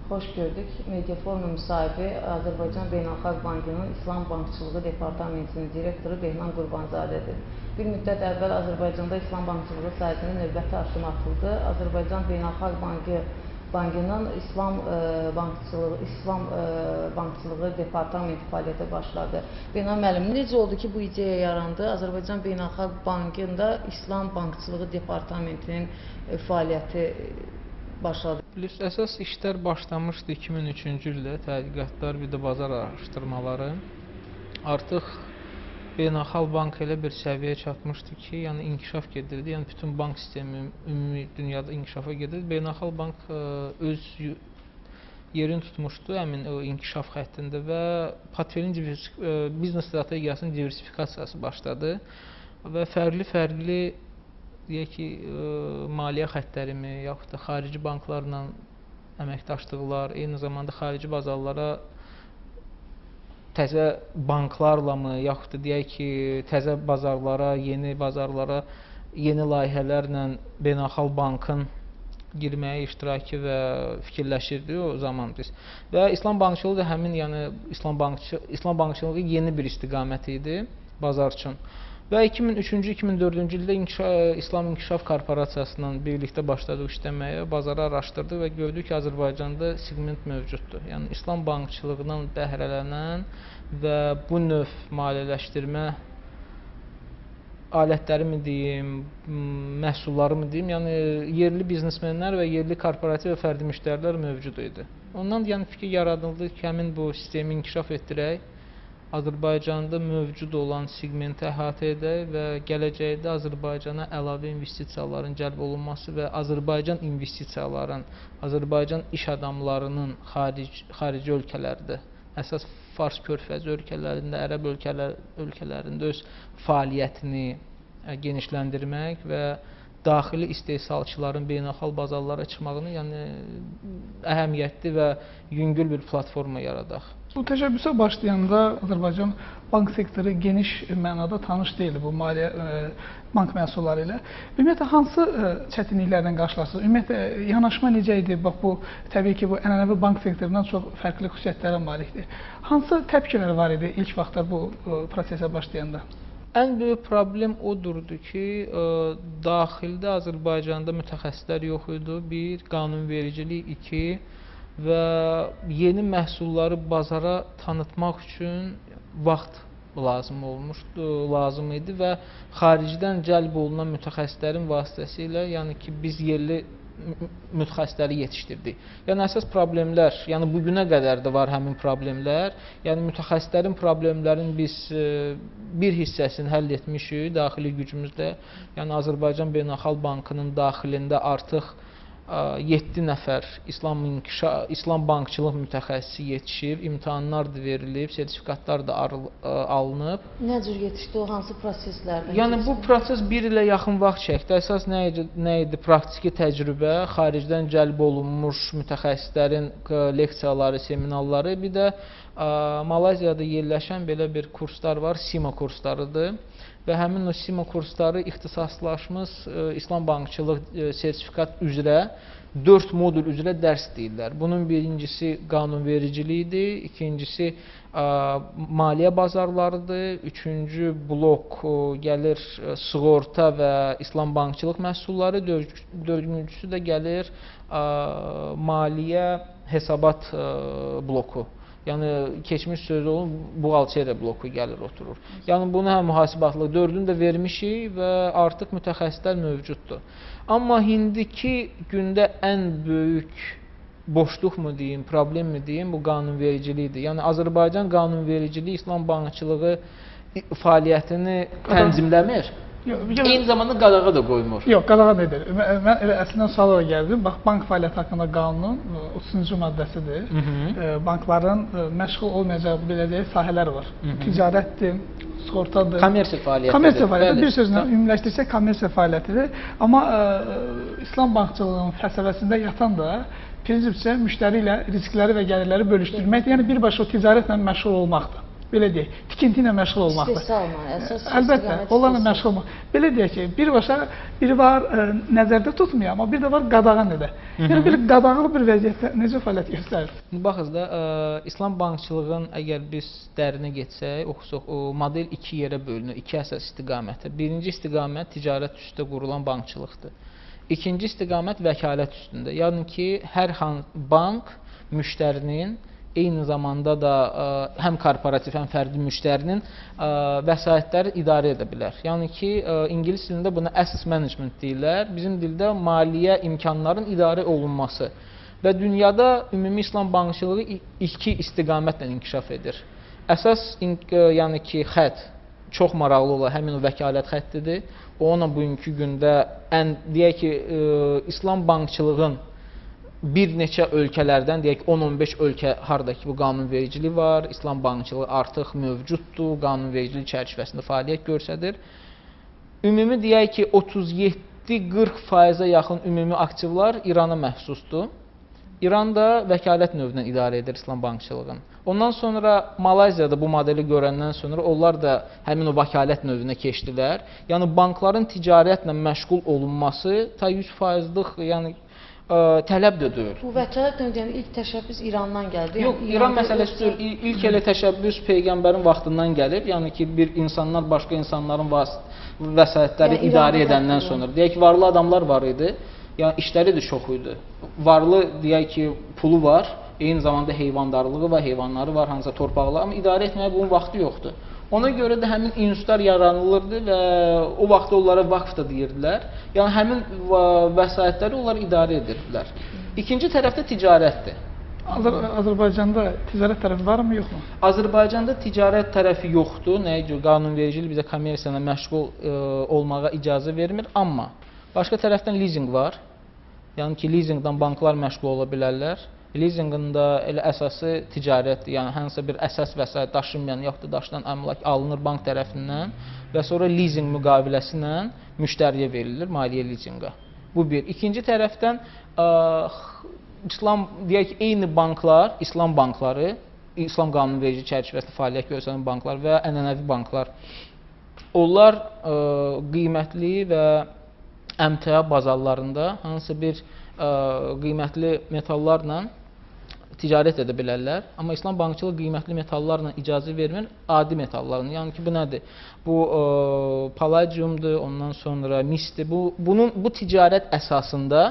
xoş gördük. Mediaforum müsahibi Azərbaycan Beynəlxalq Bankının İslam Bankçılığı Departamentinin direktoru Behman Qurbanzadədir. Bir müddət əvvəl Azərbaycanda İslam bankçılığı sahəsində növbəti addım atıldı. Azərbaycan Beynəlxalq Bankının İslam Bankçılığı Departamenti fəaliyyətə başladı. Behman müəllim, necə oldu ki, bu ideya yarandı? Azərbaycan Beynəlxalq Bankında İslam Bankçılığı Departamentinin fəaliyyəti başladı. Əsas işlər başlamışdı 2003-cü ildə, tədqiqatlar, bir də bazar araşdırmaları. Artıq Beynəlxalq Bank elə bir səviyyəyə çatmışdı ki, yəni inkişaf gedirdi, yəni bütün bank sistemi ümumi dünyada inkişafa gedirdi. Beynəlxalq Bank öz yerini tutmuşdu həmin o inkişaf xəttində və portfelin biznes strategiyasının diversifikasiyası başladı və fərqli deyək ki, maliyyə xəttlərimi, yaxud da xarici banklarla əməkdaşlıqlar, eyni zamanda xarici bazarlara təzə banklarla mı, yaxud da deyək ki, təzə bazarlara, yeni bazarlara, yeni layihələrlə Beynəlxalq Bankın girməyə iştirakı və fikirləşirdi o zaman biz. Və İslam bankçılığı da həmin, yəni İslam bankçılığı yeni bir istiqamət idi bazar üçün. Və 2003-2004-cü ildə İslam İnkişaf Korporasiyasıyla birlikdə başladıq işləməyə, bazarı araşdırdıq və gördük ki, Azərbaycanda segment mövcuddur. Yəni İslam bankçılığından bəhrələnən və bu növ maliyyələşdirmə alətləri mi deyim, məhsulları mı deyim, yəni yerli biznesmenlər və yerli korporativ və fərdi müştərilər mövcud idi. Ondan yəni fikir yaradıldı ki, həmin bu sistemi inkişaf etdirək, Azərbaycanda mövcud olan segmenti əhatə edək və gələcəkdə Azərbaycana əlavə investisiyaların cəlb olunması və Azərbaycan investisiyaların, Azərbaycan iş adamlarının xarici ölkələrdə, əsas Fars körfəzi ölkələrində, Ərəb ölkələrində öz fəaliyyətini genişləndirmək və daxili istehsalçıların beynəlxalq bazarlara çıxmağını, yəni əhəmiyyətli və yüngül bir platforma yaradaq. Bu təşəbbüsə başlayanda Azərbaycan bank sektoru geniş mənada tanış deyil bu maliyyə bank məhsulları ilə. Ümumiyyətlə, hansı çətinliklərlə qarşılaşırsınız? Ümumiyyətlə, yanaşma necə idi? Bax, bu, təbii ki, bu ənənəvi bank sektorundan çox fərqli xüsusiyyətlərə malikdir. Hansı təpkilər var idi ilk vaxtlar bu prosesə başlayanda? Ən böyük problem odurdu ki, daxildə Azərbaycanda mütəxəssislər yox idi, bir, qanunvericilik, iki və yeni məhsulları bazara tanıtmaq üçün vaxt lazım idi və xaricdən cəlb olunan mütəxəssislərin vasitəsilə, yəni ki, biz yerli mütəxəssisləri yetişdirdik. Yəni əsas problemlər, yəni bugünə qədər də var həmin problemlər. Yəni mütəxəssislərin problemlərin biz bir hissəsini həll etmişik daxili gücümüzlə. Yəni Azərbaycan Beynəlxalq Bankının daxilində artıq 7 nəfər İslam bankçılıq mütəxəssisi yetişib, imtahanlar da verilib, sertifikatlar da alınıb. Nə cür yetişdi o, hansı proseslərdən? Yəni bu proses 1 ilə yaxın vaxt çəkdi. Əsas nə idi? Praktiki təcrübə, xaricdən cəlb olunmuş mütəxəssislərin leksiyaları, seminarları, bir də Malayziyada yerləşən belə bir kurslar var, SIMA kurslarıdır. Və həmin o SIMA kursları ixtisaslaşmış İslam bankçılıq sertifikat üzrə 4 modul üzrə dərs deyirlər. Bunun birincisi qanunvericilikdir, ikincisi maliyyə bazarlarıdır, üçüncü blok gəlir sığorta və İslam bankçılıq məhsulları, dördüncüsü də gəlir maliyyə hesabat bloku. Yəni keçmiş sözü olun, buğalteriya bloku gəlir, oturur. Yəni bunu həm mühasibatlıq 4-ünü də vermişik və artıq mütəxəssislər mövcuddur. Amma indiki gündə ən böyük boşluq mu deyim, problem mi deyim, bu qanunvericilikdir. Yəni Azərbaycan qanunvericiliyi İslam bankçılığı fəaliyyətini tənzimləmir. Eyni zamanda qadağa da qoymur. Yox, qadağa nedir? Mən elə əslində suala gəldim. Bax, bank fəaliyyəti haqqında qanunun 30-cu maddəsidir. Bankların məşğul olmayacağı belə deyək sahələr var. Ticarətdir, sığortadır. Kommersiya fəaliyyətidir. Kommersiya fəaliyyəti, bir sözlə ümumiləşdirsək kommersiya fəaliyyətidir. Amma İslam bankçılığının fəlsəfəsində yatan da prinsipcə müştəri ilə riskləri və gəlirləri bölüşdürməkdir. Yəni birbaşa o ticarətlə məşğul olmaqdır. belə deyək, tikinti ilə məşğul olmaqdır. İstehsalla, əsas Əlbəttə, istiqamət onlarla istehsal. məşğul olmaq. Belə deyək ki, biri var nəzərdə tutmayan, amma bir də var qadağan edə. Yəni belə qadağanlı bir vəziyyətdə necə fəaliyyət göstərir? Baxınız da, İslam bankçılığın əgər biz dərinə getsək, oxusuq, o model iki yerə bölünür, iki əsas istiqamətə. Birinci istiqamət ticarət üstə qurulan bankçılıqdır. İkinci istiqamət vəkalət üstündə. Yəni ki, hər hansı bank müştərinin eyni zamanda da həm korporativ, həm fərdi müştərinin vəsaitləri idarə edə bilər. Yəni ki, ingilis dilində buna asset management deyirlər. Bizim dildə maliyyə imkanların idarə olunması. Və dünyada ümumi İslam bankçılığı iki istiqamətlə inkişaf edir. Əsas, yəni ki, xətt çox maraqlı olan həmin o vəkalət xəttidir. O, ona bugünkü gündə deyək ki, İslam bankçılığın bir neçə ölkələrdən, deyək 10-15 ölkə harda ki, bu qanunvericilik var, İslam bankçılığı artıq mövcuddur, qanunvericilik çərçivəsində fəaliyyət göstərir. Ümumi deyək ki, 37-40%-ə yaxın ümumi aktivlər İrana məxsusdur. İran da vəkalət növündən idarə edir İslam bankçılığını. Ondan sonra Malayziyada bu modeli görəndən sonra onlar da həmin o vəkalət növünə keçdilər. Yəni bankların ticarətlə məşğul olunması ta 100%-lıq, yəni tələb də deyil. Bu vəkalət növü yəni ilk təşəbbüs İrandan gəldi. Yox, İran məsələsi deyil. İlk elə təşəbbüs peyğəmbərin vaxtından gəlib. Yəni ki, bir insanlar başqa insanların vəsaitləri idarə edəndən sonra. Deyək ki, varlı adamlar var idi. Yəni işləri də çox idi. Varlı deyək ki, pulu var, eyni zamanda heyvandarlığı var, heyvanları var, hansısa torpaqları, amma idarə etməyə bunun vaxtı yoxdur. Ona görə də həmin institutlar yaranılırdı və o vaxtda onlara vaqf da deyirdilər. Yəni həmin vəsaitləri onlar idarə edirdilər. İkinci tərəfdə ticarətdir. Azərbaycanda ticarət tərəfi varmı, yoxmu? Azərbaycanda ticarət tərəfi yoxdur. Nəyə görə? Qanunvericilik bizə kommersiya məşğul olmağa icazə vermir, amma başqa tərəfdən lizinq var. Yəni ki, lizinqdən banklar məşğul ola bilərlər. Lizinqin də elə əsası ticarətdir. Yəni hansısa bir əsas vəsait daşınmayan, yaxud da daşınan əmlak alınır bank tərəfindən və sonra lizinq müqaviləsi ilə müştəriyə verilir, maliyyə lizinqə. Bu bir. İkinci tərəfdən İslam deyək ki, eyni banklar, İslam bankları, İslam qanunverici çərçivəsində fəaliyyət göstərən banklar və ənənəvi banklar, onlar qiymətli və əmtia bazarlarında hansısa bir qiymətli metallarla ticarət edə bilərlər. Amma İslam bankçılığı qiymətli metallarla icazə vermir, adi metallarla. Yəni ki, bu nədir? Bu palladiumdur, ondan sonra misdir. Bu ticarət əsasında,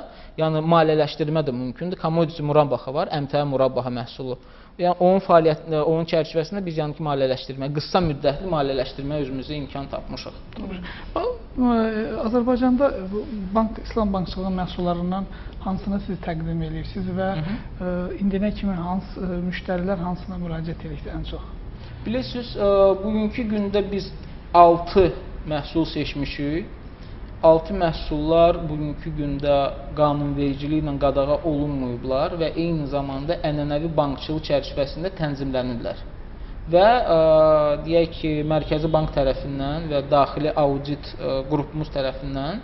yəni maliyyələşdirmə də mümkündür. Commodity murabbaha var, əmtia murabbaha məhsulu. Yəni onun çərçivəsində biz yəni ki, maliyyələşdirmə, qısa müddətli maliyyələşdirmə özümüzə imkan tapmışıq. Azərbaycanda İslam bankçılığı məhsullarından hansını siz təqdim edirsiniz və indiyənə kimi hansı müştərilər hansına müraciət edirlər ən çox? Bilirsiniz, bugünkü gündə biz 6 məhsul seçmişik. 6 məhsullar bugünkü gündə qanunvericiliklə qadağa olunmayıblar və eyni zamanda ənənəvi bankçılıq çərçivəsində tənzimlənirlər. Və deyək ki, Mərkəzi Bank tərəfindən və daxili audit qrupumuz tərəfindən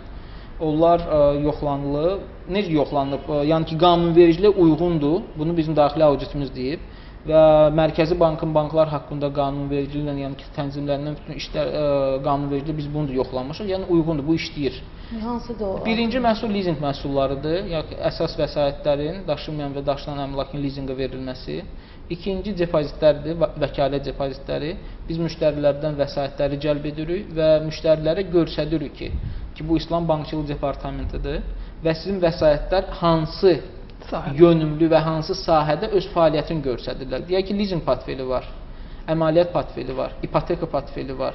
onlar yoxlanılıb. Necə yoxlanılıb? Yəni ki, qanunvericiliyə uyğundur. Bunu bizim daxili auditimiz deyib. Və Mərkəzi Bankın banklar haqqında qanunvericiliklə, yəni ki, tənzimlənən bütün işlər qanunvericiliklə biz bunu da yoxlamışıq. Yəni uyğundur, bu işləyir. Hansıdır o? Birinci məhsul lizinq məhsullarıdır. Yəni əsas vəsaitlərin daşınmayan və daşınan əmlakın lizinqə verilməsi. İkinci depozitlərdir, vəkalət depozitləri. Biz müştərilərdən vəsaitləri cəlb edirik və müştərilərə göstəririk ki, bu İslam bankçılıq departamentidir və sizin vəsaitlər hansı yönümlü və hansı sahədə öz fəaliyyətini göstərirlər. Deyək ki, lizinq portfeli var, əməliyyat portfeli var, ipoteka portfeli var,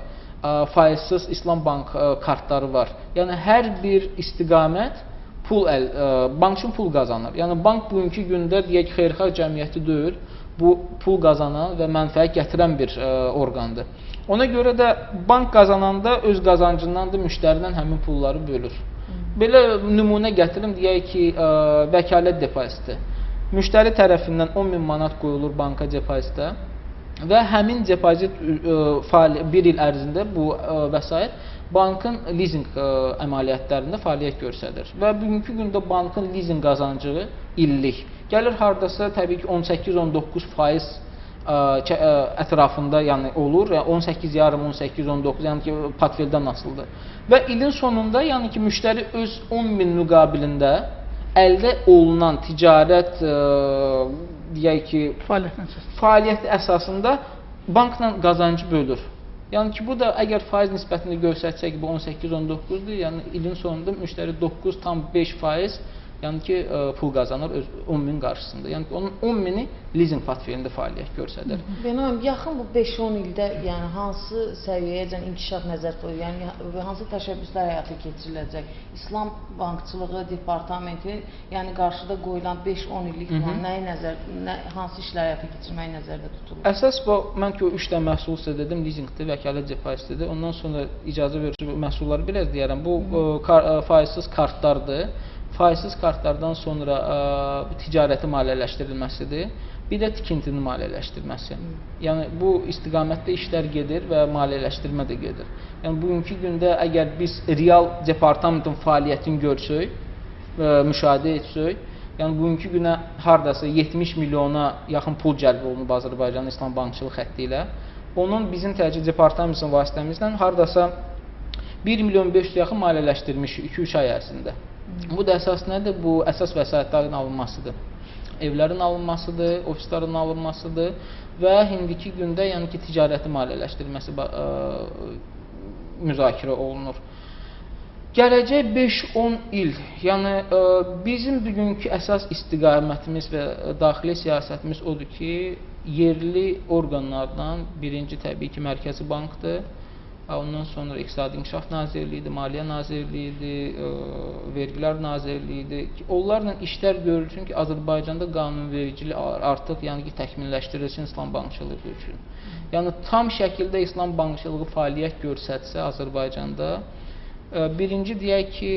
faizsiz İslam bank kartları var. Yəni hər bir istiqamət bank üçün pul qazanır. Yəni bank bugünkü gündə deyək ki, xeyirxah cəmiyyəti deyil, bu pul qazanan və mənfəət gətirən bir orqandır. Ona görə də bank qazananda öz qazancından da müştəridən həmin pulları bölür. Belə nümunə gətirim, deyək ki, vəkalət depoziti. Müştəri tərəfindən 10.000 manat qoyulur banka depozitə və həmin depozit bir il ərzində bu vəsait bankın lizinq əməliyyatlarında fəaliyyət göstərir. Və bugünkü gündə bankın lizinq qazancı illik gəlir hardasa təbii ki 18-19% ətrafında yəni olur. Yəni 18 yarım, 18, 19, yəni ki portfeldən asılıdır. Və ilin sonunda yəni ki müştəri öz 10.000 müqabilində əldə olunan ticarət deyək ki fəaliyyət əsasında bankla qazancı bölür. Yəni ki bu da əgər faiz nisbətini göstərsək bu 18-19-dur. Yəni ilin sonunda müştəri 9,5% yəni ki pul qazanır öz 10.000 qarşısında. Yəni ki onun 10.000-i leasing portfelində fəaliyyət göstərir. Benim yaxın bu 5-10 ildə yəni hansı səviyyəyəcən inkişaf nəzərdə tutulur? Yəni hansı təşəbbüslər həyata keçiriləcək? İslam Bankçılığı Departamenti yəni qarşıda qoyulan 5-10 illik plan hansı işlər həyata keçirməyi nəzərdə tutulur? Əsas bu mən ki o 3 dənə məhsul sizə dedim, leasingdir, vəkalət depozitidir. Ondan sonra icazə verici məhsulları biraz deyərəm. Bu faizsiz kartlardır. Faizsiz kartlardan sonra ticarəti maliyyələşdirilməsidir. Bir də tikintinin maliyyələşdirilməsi. Yəni bu istiqamətdə işlər gedir və maliyyələşdirmə də gedir. Yəni bugünkü gündə əgər biz real departamentin fəaliyyətini görsək, müşahidə etsək, yəni bugünkü günə hardasa 70 milyona yaxın pul cəlb olunub Azərbaycanın İslam Bankçılıq xətti ilə. Onun bizim təcrid departamentin vasitəmizlə hardasa 1 milyon 500 yaxın maliyyələşdirmişik 2-3 ay ərzində. Bu da əsas nədir? Bu əsas vəsaitlərin alınmasıdır. Evlərin alınmasıdır, ofislərin alınmasıdır və indiki gündə yəni ki ticarəti maliyyələşdirilməsi müzakirə olunur. Gələcək 5-10 il, yəni bizim bugünkü əsas istiqamətimiz və daxili siyasətimiz odur ki, yerli orqanlardan birinci təbii ki Mərkəzi Bankdır. Ondan sonra İqtisadi İnkişaf Nazirliyidir, Maliyyə Nazirliyidir, Vergilər Nazirliyidir. Onlarla işlər görülsün ki, Azərbaycanda qanunvericilik artıq yəni ki təkmilləşdirilsin İslam bankçılığı üçün. Yəni tam şəkildə İslam bankçılığı fəaliyyət göstərsə Azərbaycanda birinci deyək ki,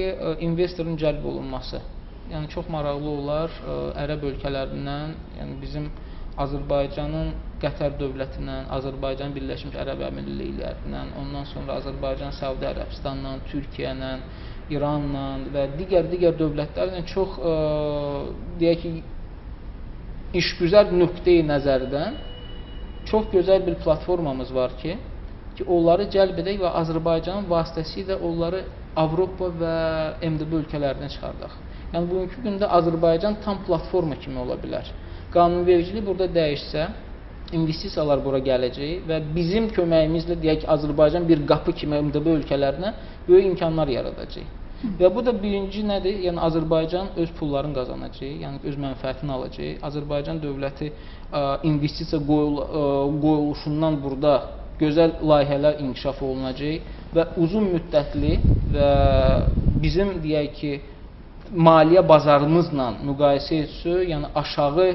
investorun cəlb olunması. Yəni çox maraqlı olar ərəb ölkələrindən, yəni bizim Azərbaycanın Qətər dövlətindən, Azərbaycan Birləşmiş Ərəb Əmirliklərindən, ondan sonra Azərbaycan Səudi Ərəbistanla, Türkiyələ, İranla və digər dövlətlərlə çox deyək ki işgüzar nöqteyi nəzərdən çox gözəl bir platformamız var ki, onları cəlb edək və Azərbaycanın vasitəsilə onları Avropa və MDB ölkələrinə çıxardaq. Yəni bugünkü gündə Azərbaycan tam platforma kimi ola bilər. Qanunvericilik burada dəyişsə, investisiyalar bura gələcək və bizim köməyimizlə deyək ki, Azərbaycan bir qapı kimi MDB ölkələrinə böyük imkanlar yaradacaq. Və bu da birinci nədir? Yəni Azərbaycan öz pullarını qazanacaq, yəni öz mənfəətini alacaq. Azərbaycan dövləti investisiya qoyuluşundan burada gözəl layihələr inkişaf olunacaq və uzun müddətli və bizim deyək ki, maliyyə bazarımızla müqayisə etsək, yəni aşağı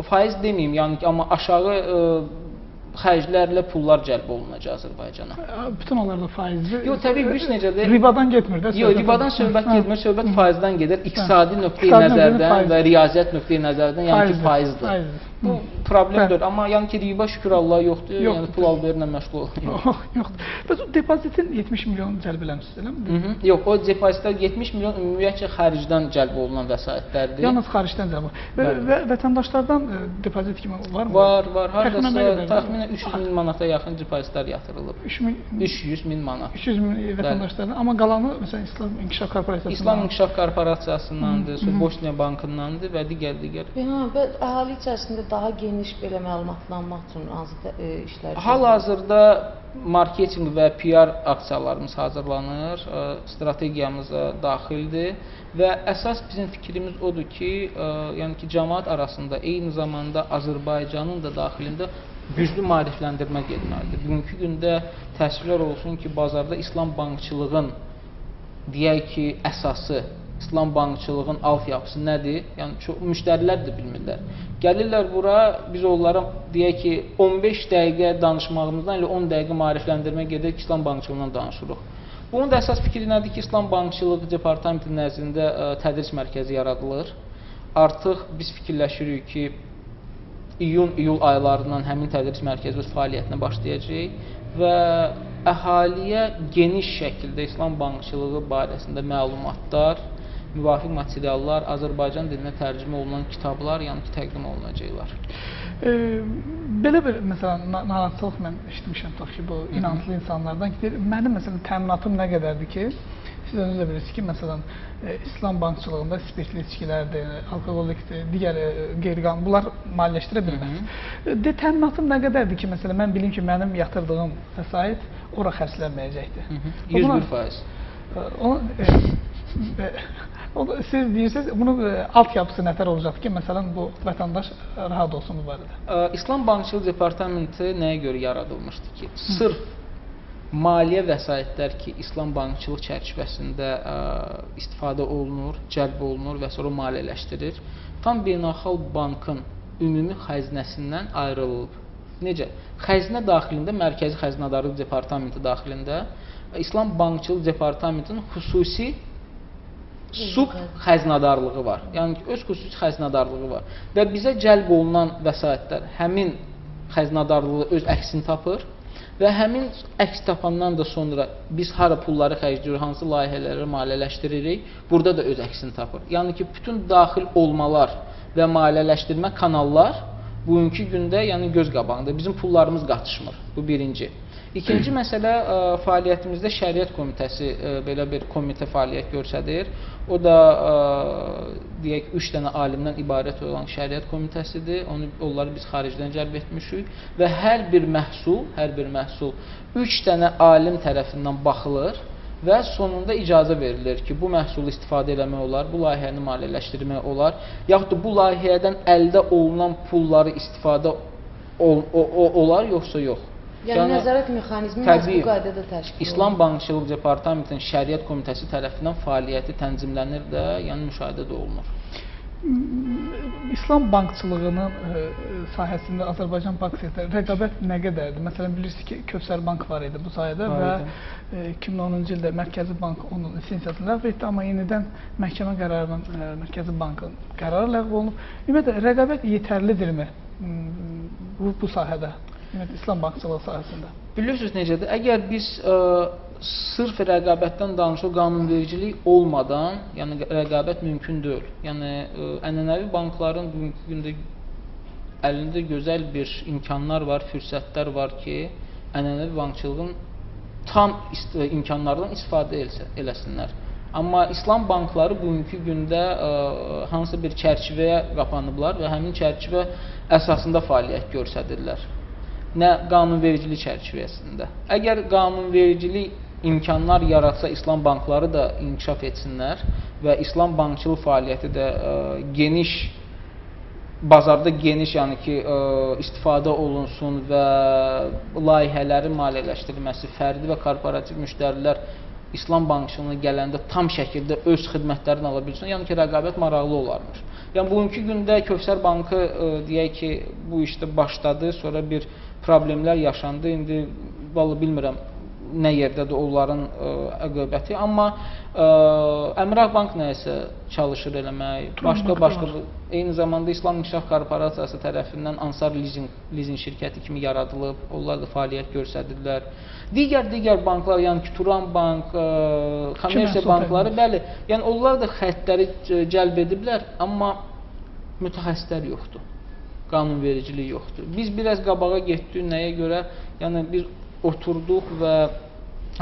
faiz deməyim, yəni ki, amma aşağı xərclərlə pullar cəlb olunacaq Azərbaycana. Bütün onlarda faizli. Yox, təbii ki, necədir? Ribadan getmir də. Yox, ribadan söhbət getmir, söhbət faizdən gedir. İqtisadi nöqteyi nəzərdən və riyaziyyat nöqteyi nəzərdən, yəni ki, faizdir. Bu problemdir, amma yəni ki, riba şükür Allah yoxdur, yəni pul al-verirlə məşğul olunur. Yoxdur. Bəs o depozitin 70 milyon cəlb eləmişsiniz, eləmi? Yox, o depozitlər 70 milyon ümumiyyətcə xaricdən cəlb olunan vəsaitlərdir. Yalnız xaricdən cəlb olunur. Və vətəndaşlardan depozit kimi varmı? Var. Hardasa təxminən 300 min manata yaxın depozitlər yatırılıb. 300 min manat. 300 min vətəndaşlardan, amma qalanı məsələn İslam İnkişaf Korporasiyasından. İslam İnkişaf Korporasiyasındandır, Bosniya Bankındandır və digər. Bəs əhali içərisində daha geniş belə məlumatlanmaq üçün hansı işlər? Hal-hazırda marketinq və PR aksiyalarımız hazırlanır, strategiyamıza daxildir və əsas bizim fikrimiz odur ki, yəni ki, cəmaət arasında eyni zamanda Azərbaycanın da daxilində güclü maarifləndirmə getməlidir. Bugünkü gündə təəssüflər olsun ki, bazarda İslam bankçılığın deyək ki, əsası, İslam bankçılığın altyapısı nədir? Yəni müştərilər də bilmirlər. Gəlirlər bura, biz onlara deyək ki, 15 dəqiqə danışmağımızdan elə 10 dəqiqə maarifləndirmə gedir ki, İslam bankçılığından danışırıq. Bunun da əsas fikri nədir ki, İslam Bankçılığı Departamenti nəzdində tədris mərkəzi yaradılır. Artıq biz fikirləşirik ki, iyun-iyul aylarından həmin tədris mərkəzi öz fəaliyyətinə başlayacaq və əhaliyə geniş şəkildə İslam bankçılığı barəsində məlumatlar müvafiq materiallar Azərbaycan dilinə tərcümə olunan kitablar, yəni ki, təqdim olunacaqlar. Belə bir məsələn narahatçılıq mən eşitmişəm tutaq ki, bu inanclı insanlardan ki, mənim məsələn təminatım nə qədərdir ki, siz özünüz də bilirsiniz ki, məsələn İslam bankçılığında spirtli içkilərdir, alkoqolikdir, digər qeyri-qanuni bunlar maliyyələşdirə bilməz. Təminatım nə qədərdir ki, məsələn mən bilim ki, mənim yatırdığım vəsait ora xərclənməyəcəkdir. 100% Siz deyirsiniz, bunun altyapısı nətər olacaqdır ki, məsələn bu vətəndaş rahat olsun bu barədə? İslam Bankçılıq Departamenti nəyə görə yaradılmışdır ki, sırf maliyyə vəsaitlər ki, İslam bankçılıq çərçivəsində istifadə olunur, cəlb olunur və sonra maliyyələşdirir, tam beynəlxalq bankın ümumi xəzinəsindən ayrılıb. Necə? Xəzinə daxilində, Mərkəzi Xəzinədarlıq Departamenti daxilində İslam Bankçılıq Departamentinin xüsusi sub xəzinədarlığı var. Yəni ki, öz xüsusi xəzinədarlığı var. Və bizə cəlb olunan vəsaitlər həmin xəzinədarlığı öz əksini tapır və həmin əks tapandan da sonra biz hara pulları xərcləyirik, hansı layihələri maliyyələşdiririk, burada da öz əksini tapır. Yəni ki, bütün daxil olmalar və maliyyələşdirmə kanallar bugünkü gündə yəni göz qabağında. Bizim pullarımız qatışmır. Bu birinci. İkinci məsələ, fəaliyyətimizdə Şəriət Komitəsi belə bir komitə fəaliyyət göstərir. O da deyək 3 dənə alimdən ibarət olan Şəriət Komitəsidir. Onları biz xaricdən cəlb etmişik və hər bir məhsul 3 dənə alim tərəfindən baxılır və sonunda icazə verilir ki, bu məhsulu istifadə eləmək olar, bu layihəni maliyyələşdirmək olar, yaxud da bu layihədən əldə olunan pulları istifadə olar, yoxsa yox. Yəni nəzarət mexanizmi bu qaydada təşkil olunur. İslam Bankçılıq Departamentinin Şəriət Komitəsi tərəfindən fəaliyyəti tənzimlənir də, yəni müşahidə də olunur. İslam bankçılığının sahəsində Azərbaycan bank sektoru rəqabət nə qədərdir? Məsələn, bilirsiniz ki, Kövsər Bank var idi bu sayədə və 2010-cu ildə Mərkəzi Bank onun lisensiyasını ləğv etdi, amma yenidən məhkəmə qərarının Mərkəzi Bankın qərarı ləğv olunub. Ümumiyyətlə, rəqabət yetərlidirmi bu sahədə? İslam bankçılığı sahəsində. Bilirsiniz necədir? Əgər biz sırf rəqabətdən danışıq, qanunvericilik olmadan, yəni rəqabət mümkün deyil. Yəni ənənəvi bankların bugünkü gündə əlində gözəl bir imkanlar var, fürsətlər var ki, ənənəvi bankçılığın tam imkanlardan istifadə eləsinlər. Amma İslam bankları bugünkü gündə hansı bir çərçivəyə qapanıblar və həmin çərçivə əsasında fəaliyyət göstərirlər. Nə qanunvericilik çərçivəsində. Əgər qanunvericilik imkanlar yaratsa, İslam bankları da inkişaf etsinlər və İslam bankçılıq fəaliyyəti də geniş, bazarda geniş, yəni ki, istifadə olunsun və layihələrin maliyyələşdirilməsi, fərdi və korporativ müştərilər İslam bankçılığına gələndə tam şəkildə öz xidmətlərini ala bilsin, yəni ki, rəqabət maraqlı olarmış. Yəni, bugünkü gündə Kövsər Bankı deyək ki, bu işdə başladı, sonra bir problemlər yaşandı. İndi vallahi bilmirəm nə yerdədir onların əqabəti, amma Əmraq Bank nəyisə çalışır eləmək, başqa eyni zamanda İslam İnkişaf Korporasiyası tərəfindən Ansar Lizing şirkəti kimi yaradılıb, onlar da fəaliyyət göstərirlər. Digər banklar, yəni ki, Turan Bank, kommersiya bankları, bəli, yəni onlar da xəttləri cəlb ediblər, amma mütəxəssislər yoxdur. Qanunvericilik yoxdur. Biz biraz qabağa getdik, nəyə görə? Yəni, biz oturduq və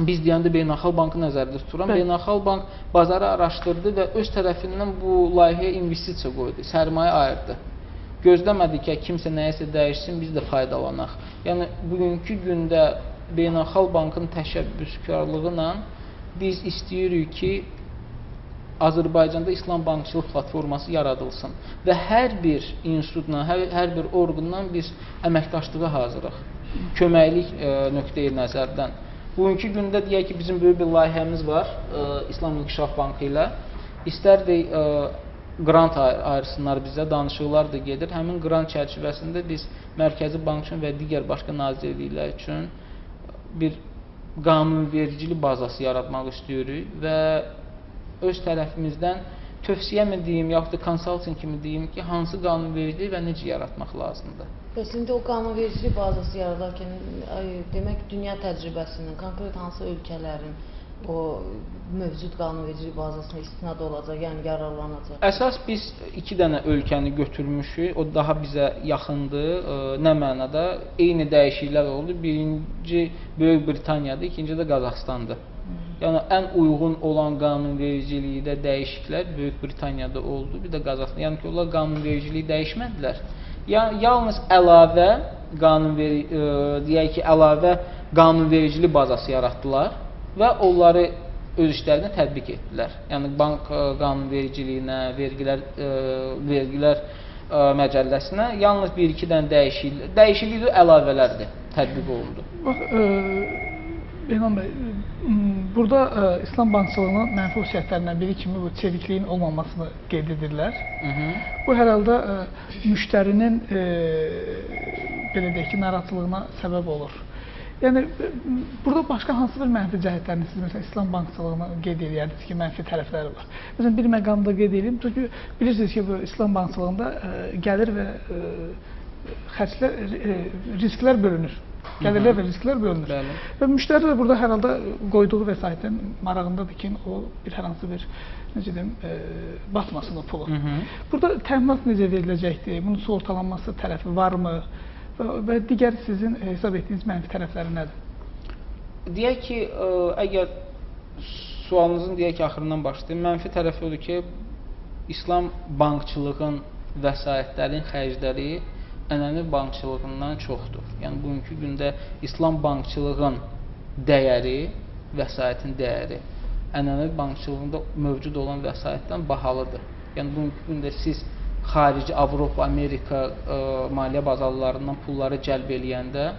biz deyəndə Beynəlxalq Bankı nəzərdə tuturam. Beynəlxalq Bank bazarı araşdırdı və öz tərəfindən bu layihəyə investisiya qoydu, sərmayə ayırdı. Gözləmədik ki, kimsə nəyəsə dəyişsin, biz də faydalanaq. Yəni, bugünkü gündə Beynəlxalq Bankın təşəbbüskarlığı ilə biz istəyirik ki, Azərbaycanda İslam bankçılıq platforması yaradılsın və hər bir institutla, hər bir orqanla biz əməkdaşlığa hazırıq, köməklik nöqteyi nəzərdən. Bugünkü gündə deyək ki, bizim böyük bir layihəmiz var İslam İnkişaf Bankı ilə. İstərdik qrant ayırsınlar bizə, danışıqlar da gedir. Həmin qrant çərçivəsində biz Mərkəzi Bank üçün və digər başqa nazirliklər üçün bir qanunvericilik bazası yaratmaq istəyirik və öz tərəfimizdən tövsiyə mi deyim, yaxud da konsalting kimi deyim ki, hansı qanunvericilik və necə yaratmaq lazımdır. Bəs indi o qanunvericilik bazası yaradarkən demək dünya təcrübəsinin, konkret hansı ölkələrin o mövcud qanunvericilik bazasına istinad olacaq, yəni yararlanacaq? Əsas biz 2 dənə ölkəni götürmüşük. O daha bizə yaxındır. Nə mənada? Eyni dəyişikliklər oldu. Birinci Böyük Britaniyadır, ikinci də Qazaxıstandır. Yəni ən uyğun olan qanunvericilikdə dəyişikliklər Böyük Britaniyada oldu, bir də Qazaxıstan. Yəni ki, onlar qanunvericiliyi dəyişmədilər. Yalnız əlavə deyək ki, əlavə qanunvericilik bazası yaratdılar və onları öz işlərinə tətbiq etdilər. Yəni bank qanunvericiliyinə, vergilər məcəlləsinə yalnız 1-2 dənə dəyişiklik əlavələrdir, tətbiq olundu. Bax, Beyran bəy, burada İslam bankçılığının mənfi xüsusiyyətlərindən biri kimi bu çevikliyin olmamasını qeyd edirlər. Bu hər halda müştərinin belə deyək ki, narahatlığına səbəb olur. Yəni burada başqa hansı bir mənfi cəhətlərini siz məsələn İslam bankçılığını qeyd edirsiniz ki, mənfi tərəfləri var. Məsələn bir məqamda qeyd edeyim, çünki bilirsiniz ki, bu İslam bankçılığında gəlir və xərclər, risklər bölünür. Gəlirlər və risklər bölünür. Və müştəri də burada hər halda qoyduğu vəsaitdən marağındadır ki, o bir hər hansı bir necə deyim, batmasın o pulu. Burada təminat necə veriləcəkdir? Bunun sığortalanması tərəfi varmı? Və digər sizin hesab etdiyiniz mənfi tərəfləri nədir? Deyək ki, əgər sualınızın deyək ki, axırından başlayayım, mənfi tərəfi odur ki, İslam bankçılığın vəsaitlərin xərcləri ənənəvi bankçılığından çoxdur. Yəni, bugünkü gündə İslam bankçılığın dəyəri, vəsaitin dəyəri ənənəvi bankçılığında mövcud olan vəsaitdən bahalıdır. Yəni, bugünkü gündə siz xarici Avropa, Amerika maliyyə bazarlarından pulları cəlb eləyəndə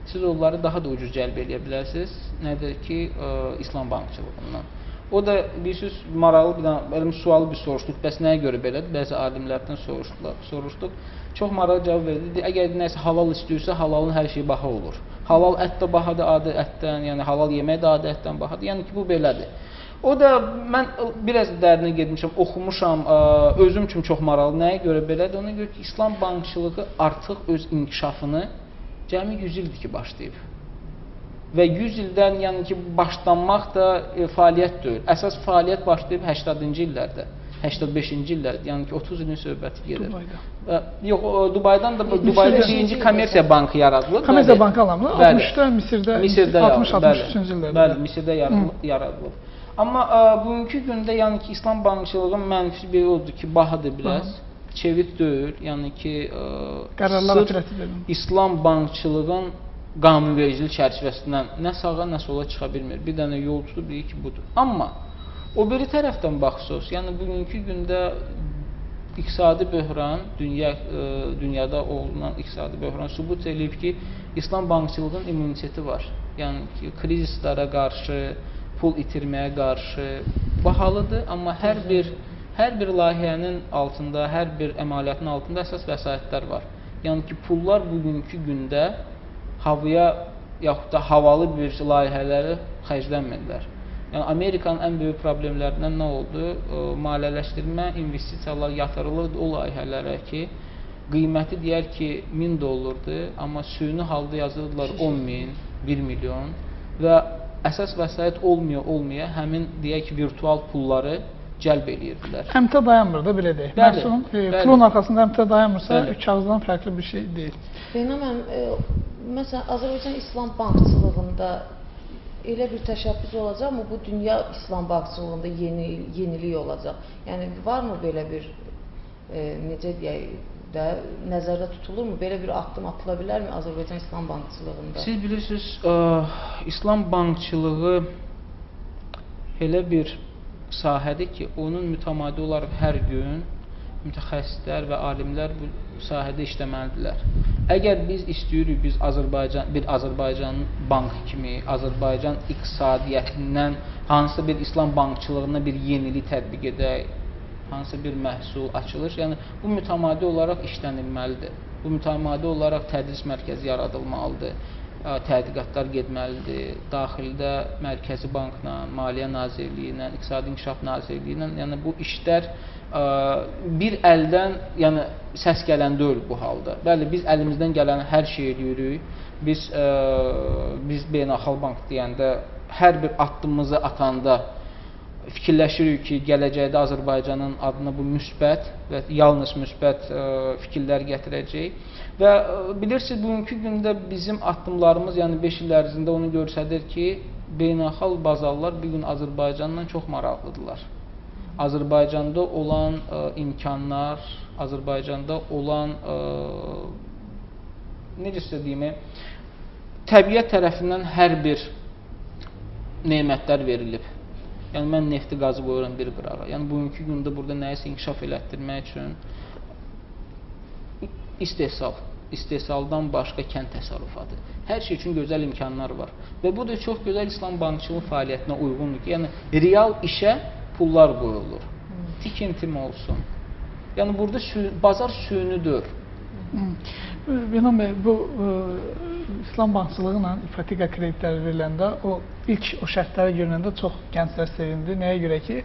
siz onları daha da ucuz cəlb eləyə bilərsiniz. Nədir ki, İslam bankçılığından. O da bilirsiniz, maraqlı bir dənə sualı bir soruşduq. Bəs nəyə görə belədir? Bəzi alimlərdən soruşduq. Çox maraqlı cavab verildi. Əgər nəsə halal istəyirsə, halalın hər şeyi baha olur. Halal ət də bahadır adi ətdən, yəni halal yemək də adi ətdən bahadır. Yəni ki, bu belədir. O da mən biraz dərinə getmişəm, oxumuşam, özüm üçün çox maraqlı. Nəyə görə belədir? Ona görə ki, İslam bankçılığı artıq öz inkişafını cəmi 100 ildir ki, başlayıb. Və 100 ildən yəni ki, başlanmaq da fəaliyyət deyil. Əsas fəaliyyət başlayıb 80-ci illərdə, 85-ci illərdə, yəni ki, 30 ilin söhbəti gedir. Yox, Dubaydan da Dubayda birinci kommersiya bankı yaradılıb. Kommersiya bankı anlamında 60-da Misirdə 60-63-cü illərdə. Bəli, Misirdə yaradılıb. Amma bugünkü gündə yəni ki, İslam bankçılığının mənfi biri odur ki, bahadır biraz, çevik deyil. Yəni ki, sırf İslam bankçılığın qanunvericilik çərçivəsindən nə sağa, nə sola çıxa bilmir. Bir dənə yol tutub, biri ki, budur. Amma o biri tərəfdən baxsaq, yəni bugünkü gündə iqtisadi böhran, dünyada olunan iqtisadi böhran sübut edib ki, İslam bankçılığının immuniteti var. Yəni ki, krizislərə qarşı, pul itirməyə qarşı bahalıdır, amma hər bir layihənin altında, hər bir əməliyyatın altında əsas vəsaitlər var. Yəni ki, pullar bugünkü gündə havaya yaxud da havalı bir layihələri xərclənmirlər. Yəni Amerikanın ən böyük problemlərindən nə oldu? Maliyyələşdirmə, investisiyalar yatırılırdı o layihələrə ki, qiyməti deyər ki, $1000'dur, amma süni halda yazırdılar 10.000, 1 milyon və əsas vəsait olmaya həmin deyək ki, virtual pulları cəlb eləyirdilər. Əmtə dayanmır da, belə deyək. Məhsulun pulun arxasında əmtə dayanmırsa, kağızdan fərqli bir şey deyil. Beynəm, məsələn, Azərbaycan İslam bankçılığında elə bir təşəbbüs olacaqmı? Bu dünya İslam bankçılığında yenilik olacaq. Yəni, varmı belə bir, necə deyək, nəzərdə tutulurmu? Belə bir addım atıla bilərmi Azərbaycan İslam bankçılığında? Siz bilirsiniz, İslam bankçılığı elə bir sahədir ki, onun mütəmadi olaraq hər gün mütəxəssislər və alimlər bu sahədə işləməlidirlər. Əgər biz istəyirik, biz Azərbaycan bank kimi, Azərbaycan iqtisadiyyətindən hansısa bir İslam bankçılığına bir yenilik tətbiq edək, hansısa bir məhsul açılır, yəni bu mütəmadi olaraq işlənilməlidir. Bu mütəmadi olaraq tədris mərkəzi yaradılmalıdır, tədqiqatlar getməlidir, daxildə Mərkəzi Bankla, Maliyyə Nazirliyi ilə, İqtisadi İnkişaf Nazirliyi ilə, yəni bu işlər bir əldən yəni səs gələn deyil bu halda. Bəli, biz əlimizdən gələn hər şey eləyirik. Biz beynəlxalq bank deyəndə hər bir addımımızı atanda fikirləşirik ki, gələcəkdə Azərbaycanın adına bu müsbət və yalnız müsbət fikirlər gətirəcək. Və bilirsiniz, bugünkü gündə bizim addımlarımız, yəni 5 il ərzində onu göstərir ki, beynəlxalq bazarlar bir gün Azərbaycanla çox maraqlıdırlar. Azərbaycanda olan imkanlar, Azərbaycanda olan necə deyim, təbiət tərəfindən hər bir nemətlər verilib. Yəni mən nefti, qazı qoyuram bir qırağa. Yəni bugünkü gündə burada nəyisə inkişaf elətdirmək üçün istehsaldan başqa kənd təsərrüfatı. Hər şey üçün gözəl imkanlar var. Və bu da çox gözəl İslam bankçılığı fəaliyyətinə uyğundur ki, yəni real işə pullar qoyulur. Tikintim olsun. Yəni burada bazar süyünüdür. Beynam bəy, bu İslam bankçılığı ilə ipoteka kreditləri veriləndə o ilk o şərtləri görüləndə çox gənclər sevindi. Nəyə görə ki,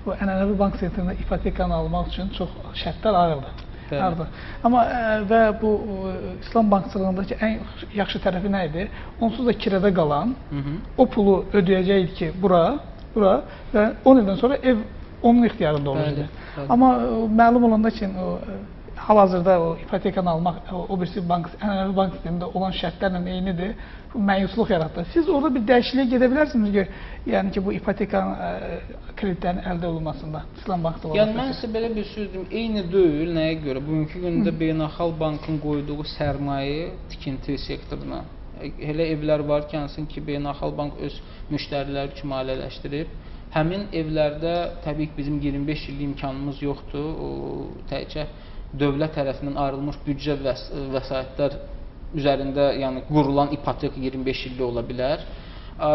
o ənənəvi bank sektorunda ipotekanı almaq üçün çox şərtlər ağırdır. Amma və bu İslam bankçılığındakı ən yaxşı tərəfi nə idi? Onsuz da kirədə qalan o pulu ödəyəcəkdi ki, bura və 10 ildən sonra ev onun ixtiyarında olurdu. Amma məlum olanda ki, hal-hazırda o ipotekanı almaq o birisi ənənəvi bank sistemində olan şərtlərlə eynidir. Bu məyusluq yaratdı. Siz orada bir dəyişikliyə gedə bilərsiniz ki, yəni ki, bu ipotekanın kreditlərin əldə olunmasında İslam bankçılığı. Yəni mən sizə belə bir söz deyim, eyni deyil. Nəyə görə? Bugünkü gündə beynəlxalq bankın qoyduğu sərmayə tikinti sektoruna elə evlər var ki, hansı ki, beynəlxalq bank öz müştəriləri üçün maliyyələşdirib. Həmin evlərdə təbii ki, bizim 25 illik imkanımız yoxdur. Təkcə dövlət tərəfindən ayrılmış büdcə vəsaitlər üzərində, yəni qurulan ipotek 25 illik ola bilər.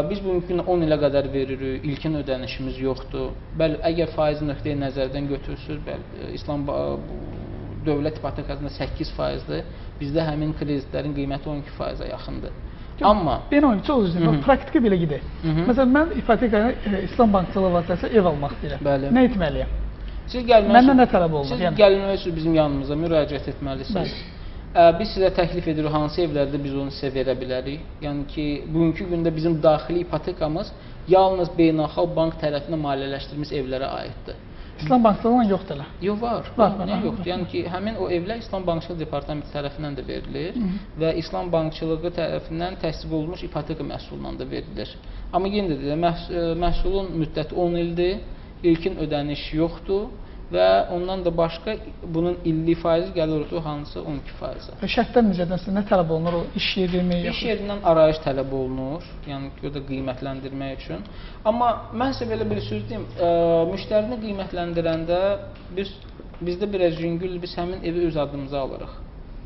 Biz bugünkü gün 10 ilə qədər veririk, ilkin ödənişimiz yoxdur. Bəli, əgər faiz nöqteyi nəzərdən götürsünüz, bəli, İslam dövlət ipotekasında 8%-dir. Bizdə həmin kreditlərin qiyməti 12%-ə yaxındır. Amma Beynam, çox üzr istəyirəm, praktika belə gedək. Məsələn, mən ipotekaya İslam bankçılığı vasitəsilə ev almaq istəyirəm. Nə etməliyəm? Məndən nə tələb olunur? Siz gəlmək üçün bizim yanımıza müraciət etməlisiniz. Biz sizə təklif edirik, hansı evlərdə biz onu sizə verə bilərik. Yəni ki, bugünkü gündə bizim daxili ipotekamız yalnız beynəlxalq bank tərəfindən maliyyələşdirilmiş evlərə aiddir. İslam bankçılığı yoxdur elə? Yox, var. Niyə yoxdur? Yəni ki, həmin o evlər İslam Bankçılığı Departamenti tərəfindən də verilir və İslam Bankçılığı tərəfindən təsdiq olunmuş ipoteka məhsulundan da verilir. Amma yenə də deyirəm, məhsulun müddəti 10 ildir, ilkin ödəniş yoxdur və ondan da başqa bunun illik faizi gəlir orta hansı 12%. Şərtlər necədən nə tələb olunur? O iş yeri mi? İş yerindən arayış tələb olunur, yəni o da qiymətləndirmək üçün. Amma mən sizə belə bir söz deyim, müştərini qiymətləndirəndə bizdə biraz yüngül, biz həmin evi öz adımıza alırıq.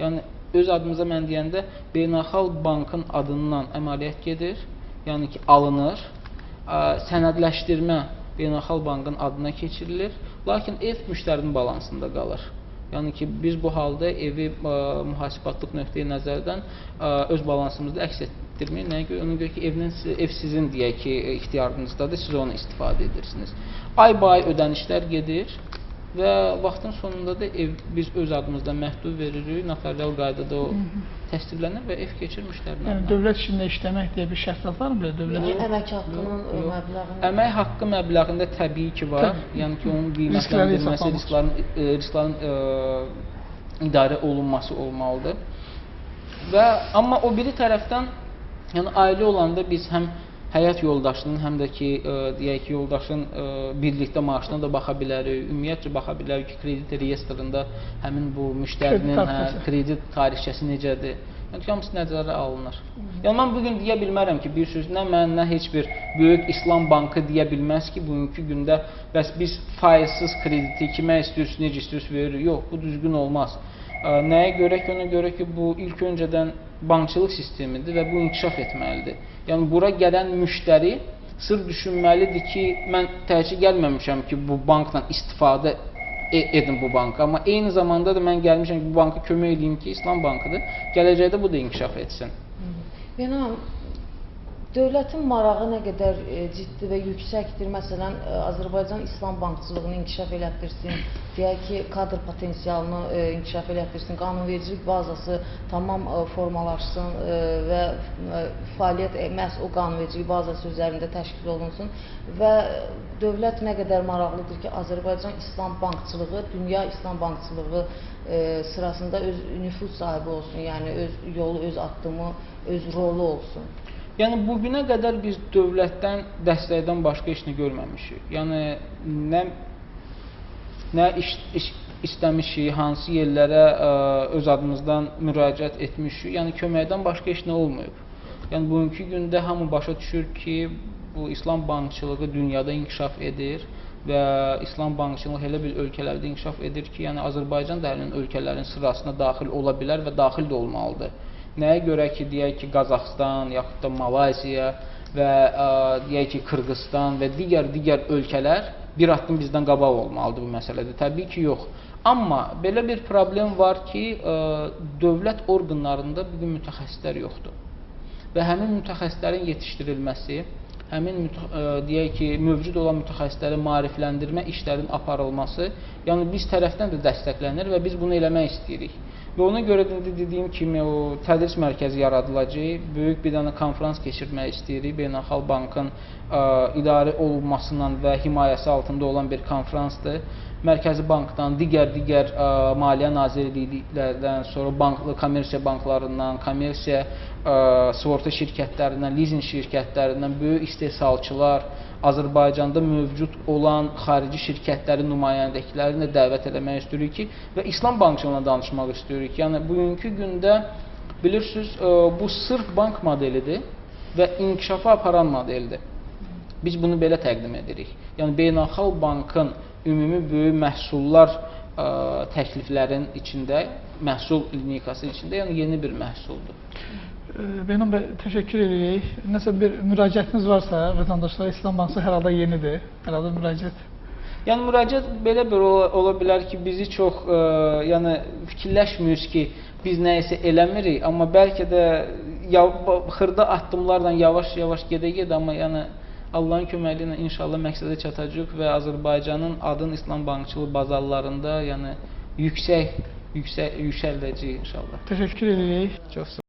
Yəni öz adımıza mən deyəndə beynəlxalq bankın adından əməliyyat gedir, yəni ki, alınır, sənədləşdirmə beynəlxalq bankın adına keçirilir, lakin ev müştərinin balansında qalır. Yəni ki, biz bu halda evi mühasibatlıq nöqteyi nəzərdən öz balansımızda əks etdirməyik. Nəyə görə? Ona görə ki, ev sizin deyək ki, ixtiyarınızdadır, siz onu istifadə edirsiniz. Ay-bay ödənişlər gedir və vaxtın sonunda da biz öz adımızda məhdud veririk, notarial qaydada o təsdiqlənir və ev keçir müştərinin adına. Yəni dövlət işində işləmək deyə bir şərtlər var mı? Əmək haqqının məbləğində? Əmək haqqı məbləğində təbii ki var. Yəni ki, onun qiymətləndirilməsi, risklərin idarə olunması olmalıdır. Amma o biri tərəfdən, yəni ailə olanda biz həm həyat yoldaşının, həm də ki, deyək ki, yoldaşın birlikdə maaşına da baxa bilərik, ümumiyyətcə baxa bilərik ki, kredit reyestrində həmin bu müştərinin kredit tarixçəsi necədir. Yəni ki, hamısı nəzərə alınır. Yəni mən bugün deyə bilmərəm ki, bir söz, nə mən, nə heç bir böyük İslam bankı deyə bilməz ki, bugünkü gündə bəs biz faizsiz krediti kimə istəyirsiniz, necə istəyirsiniz veririk. Yox, bu düzgün olmaz. Nəyə görə ki, ona görə ki, bu ilk öncədən bankçılıq sistemidir və bu inkişaf etməlidir. Yəni, bura gələn müştəri sırf düşünməlidir ki, mən təhcə gəlməmişəm ki, bu bankla istifadə edin bu banka. Amma eyni zamanda da mən gəlmişəm ki, bu banka kömək edeyim ki, İslam bankıdır. Gələcəkdə bu da inkişaf etsin. Yəni, Dövlətin marağı nə qədər ciddi və yüksəkdir? Məsələn, Azərbaycan İslam bankçılığını inkişaf elətdirsin, deyək ki, kadr potensialını inkişaf elətdirsin, qanunvericilik bazası tamam formalaşsın və fəaliyyət məhz o qanunvericilik bazası üzərində təşkil olunsun və dövlət nə qədər maraqlıdır ki, Azərbaycan İslam bankçılığı, dünya İslam bankçılığı sırasında öz nüfuz sahibi olsun, yəni öz yolu, öz addımı, öz rolu olsun. Yəni bugünə qədər biz dövlətdən dəstəkdən başqa işini görməmişik. Yəni nə istəmişik, hansı yerlərə öz adımızdan müraciət etmişik. Yəni köməkdən başqa iş nə olmayıb. Yəni bugünkü gündə hamı başa düşür ki, bu İslam bankçılığı dünyada inkişaf edir və İslam bankçılığı elə bir ölkələrdə inkişaf edir ki, yəni Azərbaycan da həmin ölkələrin sırasına daxil ola bilər və daxil də olmalıdır. Nəyə görə ki, deyək ki, Qazaxıstan, yaxud da Malayziya və deyək ki, Qırğızstan və digər ölkələr bir addım bizdən qabaq olmalıdır bu məsələdə. Təbii ki, yox. Amma belə bir problem var ki, dövlət orqanlarında bugün mütəxəssislər yoxdur. Və həmin mütəxəssislərin yetişdirilməsi, həmin deyək ki, mövcud olan mütəxəssisləri maarifləndirmə işlərinin aparılması, yəni biz tərəfdən də dəstəklənir və biz bunu eləmək istəyirik. Və ona görə də dediyim kimi o tədris mərkəzi yaradılacaq, böyük bir dənə konfrans keçirmək istəyirik, Beynəlxalq Bankın idarə olunmasından və himayəsi altında olan bir konfransdır. Mərkəzi Bankdan, digər Maliyyə Nazirliklərdən, sonra kommersiya banklarından, kommersiya sığorta şirkətlərindən, lizing şirkətlərindən, böyük istehsalçılar, Azərbaycanda mövcud olan xarici şirkətlərin nümayəndəkilərini də dəvət eləmək istəyirik ki, və İslam bankçılığına danışmaq istəyirik. Yəni, bugünkü gündə bilirsiniz, bu sırf bank modelidir və inkişafa aparan modelidir. Biz bunu belə təqdim edirik. Yəni, Beynəlxalq Bankın ümumi böyük məhsullar təkliflərin içində, məhsul lineykası içində, yəni yeni bir məhsuldur. Beynam bəy, təşəkkür edirik. Nəsə bir müraciətiniz varsa, vətəndaşlara İslam Bankası hər halda yenidir, hər halda müraciət. Yəni, müraciət belə bir ola bilər ki, bizi çox fikirləşmiyoruz ki, biz nəyisə eləmirik, amma bəlkə də xırda addımlarla yavaş-yavaş gedə-gedə, amma yəni Allahın köməyi ilə inşallah məqsədə çatacaq və Azərbaycanın adın İslam bankçılığı bazarlarında yəni yüksəldəcək inşallah. Təşəkkür edirik. Çox sağ olun.